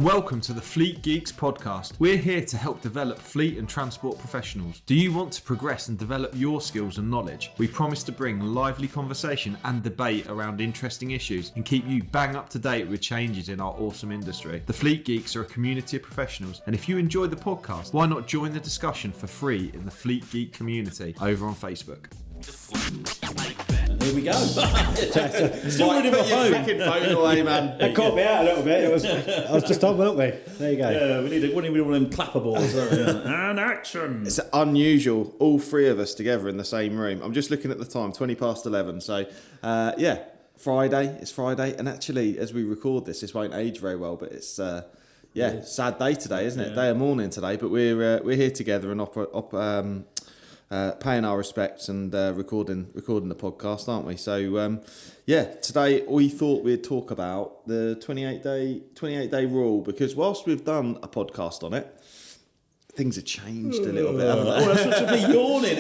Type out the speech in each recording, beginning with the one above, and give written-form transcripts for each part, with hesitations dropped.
Welcome to the Fleet Geeks podcast. We're here to help develop fleet and transport professionals. Do you want to progress and develop your skills and knowledge? We promise to bring lively conversation and debate around interesting issues and keep you bang up to date with changes in our awesome industry. The Fleet Geeks are a community of professionals, and if you enjoy the podcast, why not join the discussion for free in the Fleet Geek community over on Facebook. Here we go. Still reading my phone. Fucking phone away, man. That caught me out a little bit. I was just on, weren't we? There you go. Yeah, we need one of them clapperballs. And action. It's unusual, all three of us together in the same room. I'm just looking at the time, 20 past 11. So, Friday. It's Friday. And actually, as we record this won't age very well, but it's, sad day today, isn't it? Yeah. Day of mourning today. But we're here together and paying our respects and recording the podcast, aren't we? So today we thought we'd talk about the 28 day rule, because whilst we've done a podcast on it, things have changed a little bit, haven't they? Oh, that's what should be yawning.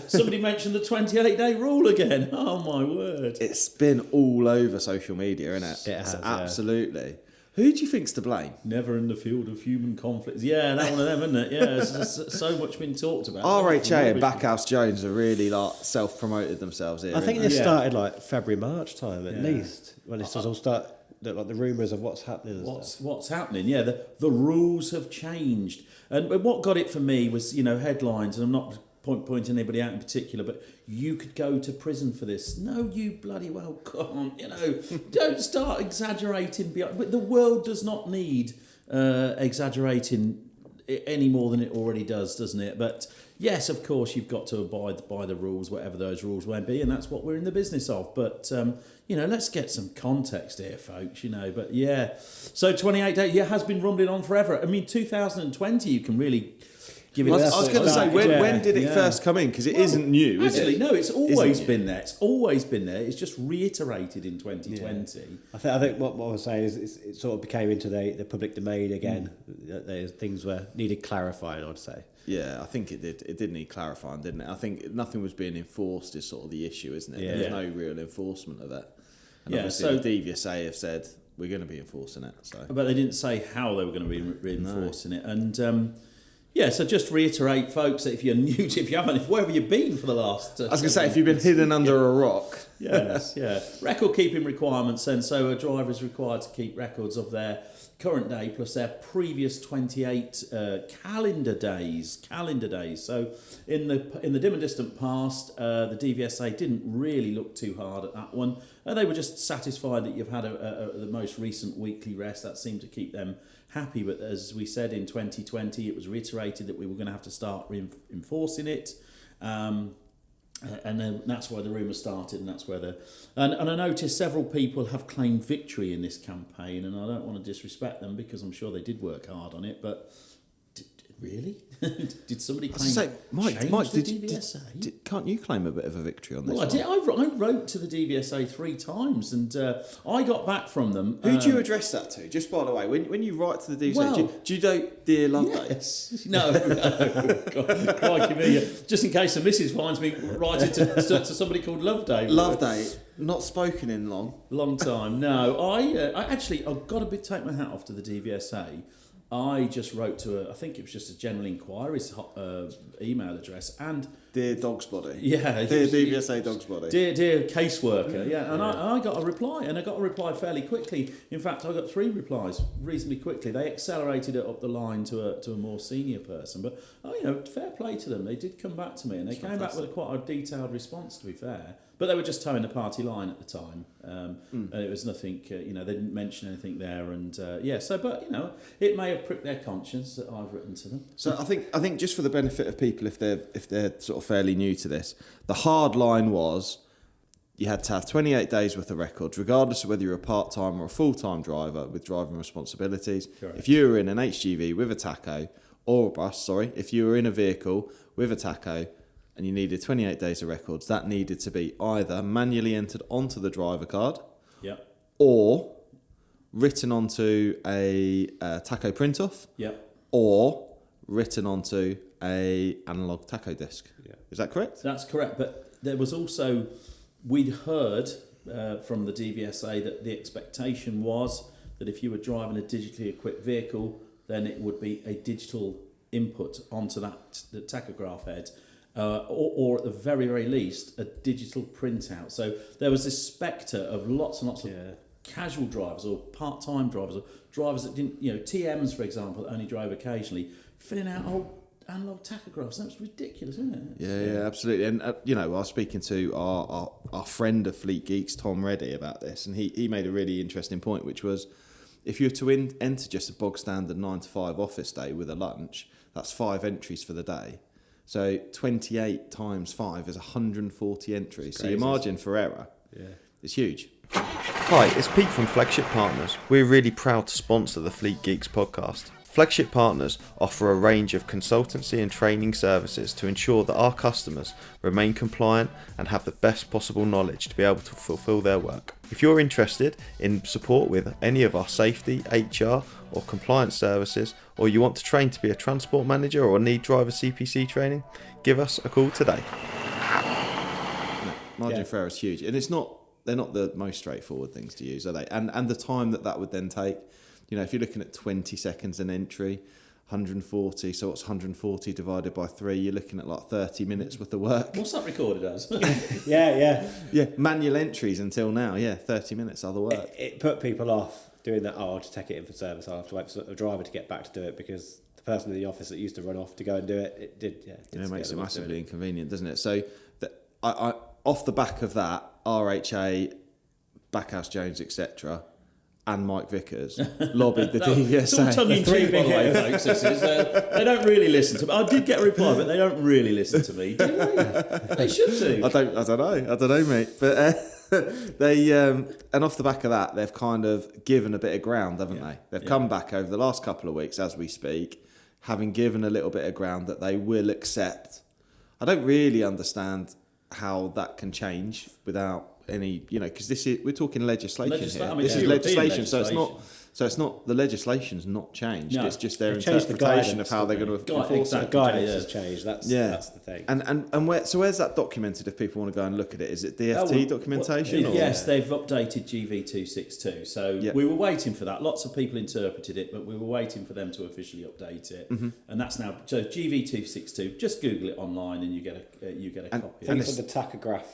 Somebody mentioned the 28-day rule again. Oh my word! It's been all over social media, isn't it? It has, absolutely. Who do you think's to blame? Never in the field of human conflicts. Yeah, that one of them, isn't it? Yeah, there's so much been talked about. RHA and Backhouse Jones are really self-promoted themselves here. I think haven't this they? started February, March time at least, when it all start the rumours of what's happening. What's happening? Yeah, the rules have changed, and what got it for me was headlines, and I'm not pointing anybody out in particular, but you could go to prison for this. No, you bloody well can't. Don't start exaggerating. But the world does not need exaggerating any more than it already does, doesn't it? But yes, of course, you've got to abide by the rules, whatever those rules may be, and that's what we're in the business of. But let's get some context here, folks. But yeah, so 28 days has been rumbling on forever. I mean, 2020, you can really. I was going to say, when did it first come in? Because it isn't new, is actually, it? No, it's always been there. It's always been there. It's just reiterated in 2020. Yeah. I think what I was saying is it sort of became into the public domain again. Things were needed clarifying, I'd say. Yeah, I think it did. It did need clarifying, didn't it? I think nothing was being enforced is sort of the issue, isn't it? Yeah. There's no real enforcement of it. And obviously the DVSA have said we're going to be enforcing it. So, but they didn't say how they were going to be reinforcing it. And so just reiterate, folks, that if you're new to, where have you been for the last... I was going to say, if you've been hidden under a rock. Yes, yeah. Record keeping requirements, and so a driver is required to keep records of their current day plus their previous 28 calendar days. So in the dim and distant past, the DVSA didn't really look too hard at that one. They were just satisfied that you've had the most recent weekly rest. That seemed to keep them happy. But as we said, in 2020, it was reiterated that we were going to have to start enforcing it. And then that's where the rumour started, and that's where and I noticed several people have claimed victory in this campaign, and I don't want to disrespect them because I'm sure they did work hard on it, but really? Did somebody claim Mike, the DVSA? Can't you claim a bit of a victory on this? Well, I did. I wrote to the DVSA 3 times, and I got back from them. Who do you address that to? Just by the way, when you write to the DVSA, do you go, dear Loveday? Yes. No. God, crikey me. Just in case the missus finds me writing to somebody called Loveday. Loveday, not spoken in long time. No, I've got to take my hat off to the DVSA. I just wrote to I think it was just a general inquiries email address, and dear Dog's Body. Yeah, dear DVSA Dog's Body. Dear caseworker. Yeah, and I got a reply, and I got a reply fairly quickly. In fact, I got 3 replies reasonably quickly. They accelerated it up the line to a more senior person, but fair play to them. They did come back to me, and they came back with quite a detailed response. To be fair. But they were just towing the party line at the time, and it was nothing. They didn't mention anything there, and it may have pricked their conscience that I've written to them. So I think just for the benefit of people, if they're sort of fairly new to this, the hard line was you had to have 28 days worth of records, regardless of whether you're a part-time or a full-time driver with driving responsibilities. Correct. If you were in an HGV with a tacho, or a bus, if you were in a vehicle with a tacho, and you needed 28 days of records, that needed to be either manually entered onto the driver card, or written onto a tacho print-off, or written onto a analog tacho disc. Yeah. Is that correct? That's correct. But there was also, we'd heard from the DVSA that the expectation was that if you were driving a digitally equipped vehicle, then it would be a digital input onto the tachograph head, or at the very, very least, a digital printout. So there was this spectre of lots and lots of casual drivers or part-time drivers or drivers that didn't, TMs, for example, that only drove occasionally, filling out old analog tachographs. That's ridiculous, isn't it? Yeah, absolutely. And, I was speaking to our friend of Fleet Geeks, Tom Reddy, about this, and he made a really interesting point, which was, if you were to enter just a bog standard 9 to 5 office day with a lunch, that's 5 entries for the day. So 28 times 5 is 140 entries. So your margin for error is huge. Hi, it's Pete from Flagship Partners. We're really proud to sponsor the Fleet Geeks podcast. Flagship Partners offer a range of consultancy and training services to ensure that our customers remain compliant and have the best possible knowledge to be able to fulfill their work. If you're interested in support with any of our safety, HR or compliance services, or you want to train to be a transport manager or need driver CPC training, give us a call today. Margin for error is huge, and they're not the most straightforward things to use, are they? And the time that would then take. If you're looking at 20 seconds an entry, 140, so what's 140 divided by 3? You're looking at like 30 minutes worth of work. What's that recorded as? Yeah. Manual entries until now, 30 minutes other work. It put people off doing that. I'll just take it in for service. I'll have to wait for a driver to get back to do it, because the person in the office that used to run off to go and do it, it makes it massively inconvenient, doesn't it? So I off the back of that, RHA, Backhouse Jones, etc., and Mike Vickers lobbied the DVSA. It's all tongue-in-cheek, by the way, folks. They don't really listen to me. I did get a reply, but they don't really listen to me, do they? They should do. I don't know, mate. But they and off the back of that, they've kind of given a bit of ground, haven't they? They've come back over the last couple of weeks, as we speak, having given a little bit of ground that they will accept. I don't really understand how that can change without any, because we're talking legislation here. This is legislation, so it's not the legislation's not changed. No. It's just their interpretation of how they're going to enforce it. The guidance has changed. That's the thing. And where's that documented? If people want to go and look at it, is it DFT documentation? Yes, they've updated GV262. So we were waiting for that. Lots of people interpreted it, but we were waiting for them to officially update it. Mm-hmm. And that's now GV262. Just Google it online, and you get a copy. And for the tachograph.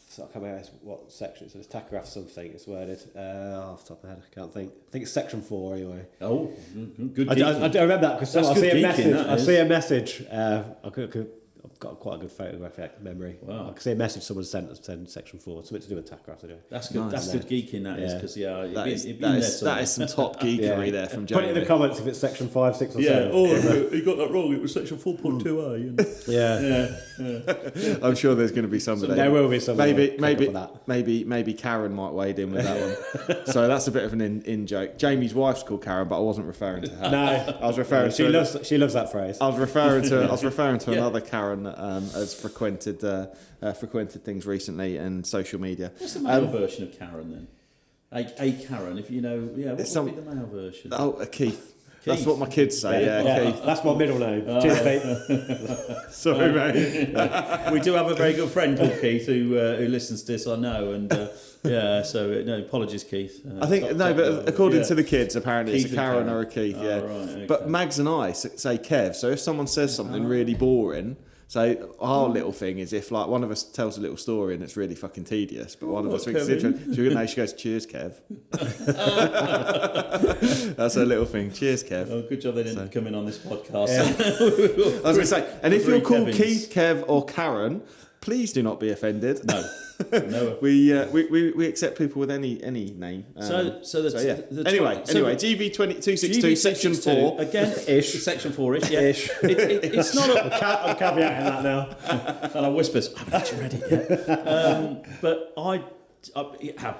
So I can't remember what section it is. So it's tachograph something it's worded. Off the top of my head, I can't think. I think it's section 4 anyway. Oh, good. I don't remember that, because I see a message. I've got quite a good photographic memory. Wow. I can see a message someone sent section 4, something to do with tachograph. Anyway. That's good. Nice. That's good geeking. That is, because that is some top geekery there from Jamie. Put it in the comments if it's section 5, 6 or 7. You got that wrong. It was section 4.2a. Yeah. I'm sure there's going to be somebody. There will be somebody. Maybe Karen might wade in with that one. So that's a bit of an in joke. Jamie's wife's called Karen, but I wasn't referring to her. No, I was referring to. She loves that phrase. I was referring to another Karen that has frequented things recently and social media. What's the male version of Karen then? A Karen, if you know. Yeah, what would be the male version? Oh, a Keith. That's what my kids say. Keith. That's my middle name. Cheers, Pete. Sorry, mate. We do have a very good friend called Keith who listens to this, I know, and apologies, Keith. I think but according to the kids, apparently Keith, it's a Karen or a Keith. Oh, right, okay. But Mags and I say Kev. So if someone says something really boring. So our little thing is, if like one of us tells a little story and it's really fucking tedious, but one of us thinks it's interesting, she goes, "Cheers, Kev." That's her little thing. Cheers, Kev. Oh, good job they didn't come in on this podcast. Yeah. I was going to say, and if you're called Keith, Kev, or Karen, please do not be offended. No. We accept people with any name. Anyway, GV262 section 4 again, section 4-ish. Yeah. Ish. It's not a. I'm caveating that now. And I whispers, I haven't actually read it yet. But I have,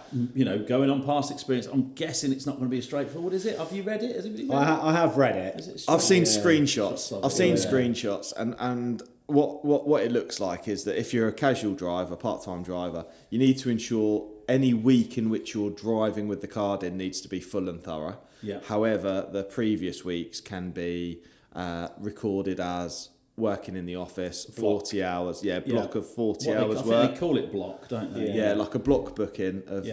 going on past experience, I'm guessing it's not going to be as straightforward, is it? Have you read it? Has anybody read it? I have read it. I've seen screenshots. Screenshots, and what it looks like is that if you're a casual driver, part-time driver, you need to ensure any week in which you're driving with the card in needs to be full and thorough. Yeah. However, the previous weeks can be recorded as working in the office, 40 hours, block of 40 hours I work. think they call it block, don't they? Yeah, like a block booking of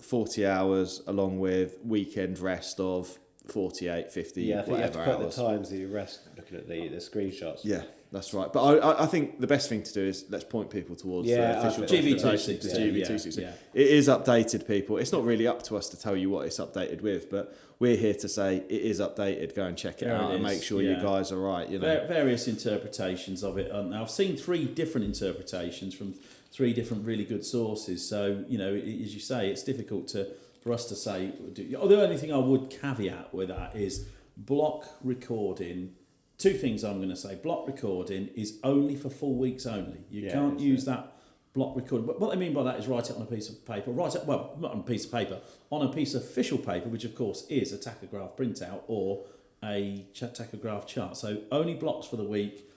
40 hours along with weekend rest of 48, 50, Yeah, I think you have whatever to put hours. the times that you rest looking at the screenshots. Yeah, that's right. But I think the best thing to do is let's point people towards the official documentation to GV260. Yeah. It is updated, people. It's not really up to us to tell you what it's updated with, but we're here to say it is updated. Go and check it out and make sure you guys are right. You know, various interpretations of it. Now I've seen 3 different interpretations from 3 different really good sources. So as you say, it's difficult for us to say. The only thing I would caveat with that is block recording. 2 things I'm going to say. Block recording is only for full weeks only. You can't use that block recording. But what I mean by that is write it on a piece of paper. Not on a piece of paper, on a piece of official paper, which of course is a tachograph printout or a tachograph chart. So only blocks for the week.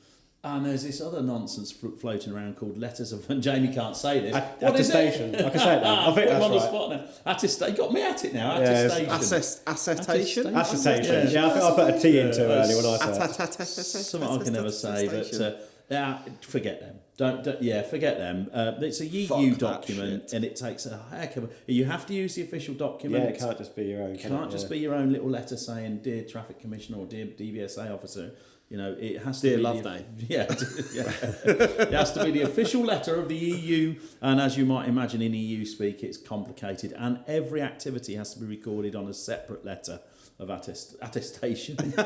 And there's this other nonsense floating around called letters of, and Jamie can't say this. Attestation. I can say it now. I think that's on right. The spot now. Attestation. You got me at it now. Attestation. Attestation. Attestation. Yeah, I think I put a T into it earlier when I said something I can never say, but forget them. Don't forget them. It's a EU document, and it takes a heck of a. You have to use the official document. Yeah, it can't just be your own. It can't just be your own little letter saying, "Dear Traffic Commissioner" or "Dear DVSA Officer." It has to Dear be Loveday. It has to be the official letter of the EU, and as you might imagine in EU speak, it's complicated, and every activity has to be recorded on a separate letter of attestation. Forget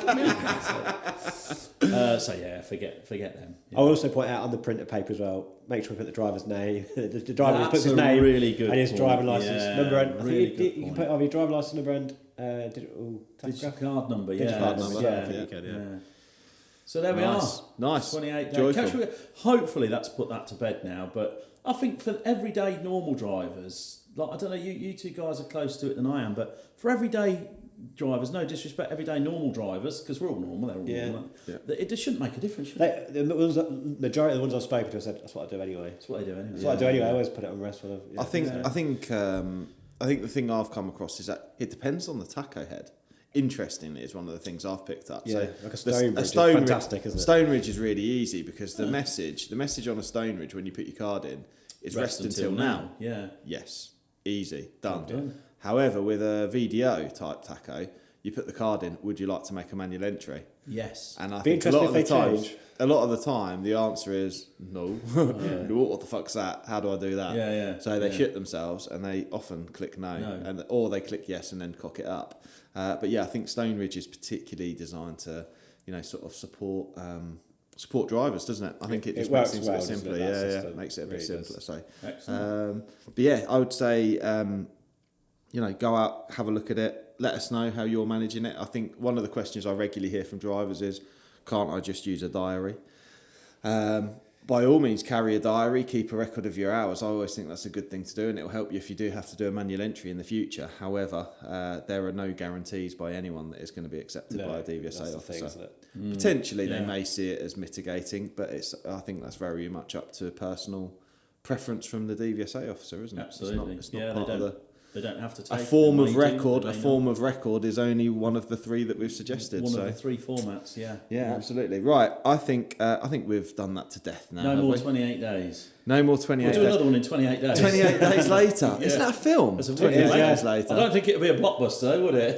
them. Yeah. I'll also point out on the printed paper as well, make sure we put the driver's name. The driver That's puts his a name really good and his point. driving licence number. And I really think good you can point. put either your driving licence number and digital Digital tachograph. card number, Digital card number, yeah. I think you can, yeah. So there we Nice. are. Nice. 28 days. Joyful. Hopefully that's put that to bed now. But I think for everyday normal drivers, like I don't know, you 2 guys are closer to it than I am, but for everyday drivers, no disrespect, everyday normal drivers, because we're all normal, they're all normal. Yeah. It just shouldn't make a difference, should it? The majority of the ones I've spoken to have said that's what I do anyway. That's what I do anyway. That's what I do anyway. I always put it on rest. I think the thing I've come across is that it depends on the tacho head. Interestingly, is one of the things I've picked up. Yeah, So like a stone ridge is fantastic, isn't it? Stone ridge is really easy because the message on a stone ridge when you put your card in is rest until now. Yeah. Yes, easy, done. Done. However, with a VDO type tacho, you put the card in. Would you like to make a manual entry? Yes. And I Be think a lot interesting of the if they time, change. a lot of the time, the answer is no. What the fuck's that? How do I do that? Yeah. So they shit themselves and they often click no. Or they click yes and then cock it up. But yeah, I think Stone Ridge is particularly designed to, sort of support drivers, doesn't it? I think it just makes things a bit simpler. It makes it a bit simpler. So, but yeah, I would say, go out, have a look at it. Let us know how you're managing it. I think one of the questions I regularly hear from drivers is, can't I just use a diary? By all means, carry a diary, keep a record of your hours. I always think that's a good thing to do, and it will help you if you do have to do a manual entry in the future. However, there are no guarantees by anyone that it's going to be accepted by a DVSA officer. Potentially, they may see it as mitigating, but I think that's very much up to personal preference from the DVSA officer, isn't it? Absolutely. It's not part of the. They don't have to take A form of record is only one of the 3 that we've suggested. One of the 3 formats, yeah. Yeah, absolutely. Right, I think we've done that to death now. No more 28 days. No more 28 days. We'll do another one in 28 days. 28 days later. Isn't that a film? That's a 28 wicked days later. I don't think it would be a blockbuster, would it?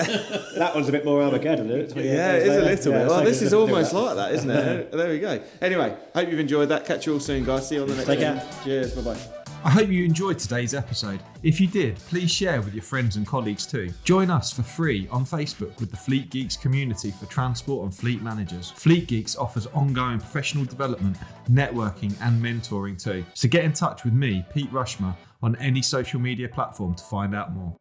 That one's a bit more Armageddon, isn't it? Yeah, it is a little bit. Well, this is almost like that, isn't it? There we go. Anyway, hope you've enjoyed that. Catch you all soon, guys. See you on the next one. Take care. Cheers. Bye-bye. I hope you enjoyed today's episode. If you did, please share with your friends and colleagues too. Join us for free on Facebook with the Fleet Geeks community for transport and fleet managers. Fleet Geeks offers ongoing professional development, networking and mentoring too. So get in touch with me, Pete Rushmer, on any social media platform to find out more.